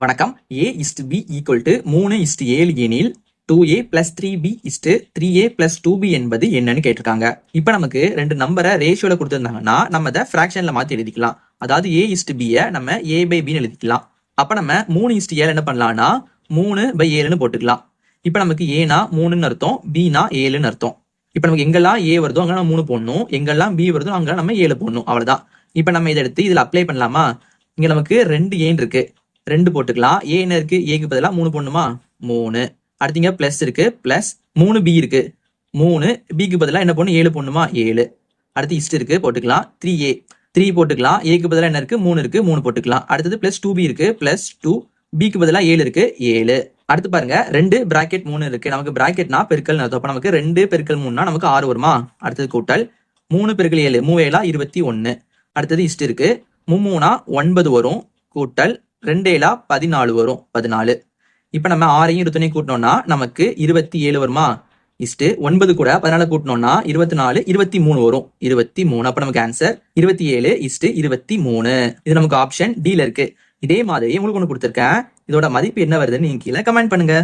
வணக்கம். a/b equal to 3:7 எனில் 2a + 3b 3a + 2b என்பது என்னன்னு கேட்டிருக்காங்க. இப்ப நமக்கு ரெண்டு நம்பரை ரேஷியோல கொடுத்திருந்தாங்கன்னா நம்ம அதை ஃபிராக்ஷன்ல மாத்தி எழுதிக்கலாம். அதாவது a/b நம்ம a/b எழுதிக்கலாம். அப்ப நம்ம 3:7 என்ன பண்ணலாம்னா 3/7 போட்டுக்கலாம். இப்ப நமக்கு ஏனா 3ன்னு அர்த்தம், bனா 7ன்னு அர்த்தம். இப்ப நமக்கு எங்கெல்லாம் a வருதோ அங்க நம்ம 3 போடணும், எங்கெல்லாம் b வருதோ அங்க நம்ம 7 போடணும். அவ்வளவுதான். இப்ப நம்ம இதை எடுத்து இதுல அப்ளை பண்ணலாமா? இங்க நமக்கு 2 ஏன் இருக்கு, 2 போட்டுக்கலாம். ஏ என்ன இருக்கு, ஏக்கு பதிலா 3 போடணுமா, 3. அடுத்தீங்க பிளஸ் இருக்கு, பிளஸ் 3b இருக்கு, 3 பிக்கு பதிலா என்ன போடணும், 7 போடணுமா, 7. அடுத்து இஸ்ட் இருக்கு, போட்டுக்கலாம். 3a 3 போட்டுக்கலாம். ஏக்கு பதிலா என்ன இருக்கு, 3 இருக்கு, 3 போட்டுக்கலாம். அடுத்தது பிளஸ் 2b இருக்கு, பிளஸ் 2 பிக்கு பதிலா 7 இருக்கு, 7. அடுத்து பாருங்க 2 பிராக்கெட் 3 இருக்கு. நமக்கு பிராக்கெட்னா பெருக்கல் அர்த்தம். அப்ப நமக்கு 2 பெருக்கல் 3னா நமக்கு 6 வருமா. அடுத்தது கூட்டல் 3 பெருக்கல் 7 3 21. அடுத்தது இஸ்ட் இருக்கு, 3 9 வரும், கூட்டல் 2 14 வரும், 14. இப்ப நம்ம 6ஐயும் 21 கூட்டணும்னா நமக்கு 27 வருமா. இஸ்ட் 9 கூட 14 கூட்டணும்னா 24 23 வரும், 23. அப்ப நமக்கு ஆன்சர் 27 இஸ்ட் 23. இது நமக்கு ஆப்ஷன் டில இருக்கு. இதே மாதிரி உங்களுக்கு ஒண்ணு கொடுத்திருக்கேன். இதோட மதிப்பு என்ன வருதுன்னு நீங்க கீழே கமெண்ட் பண்ணுங்க.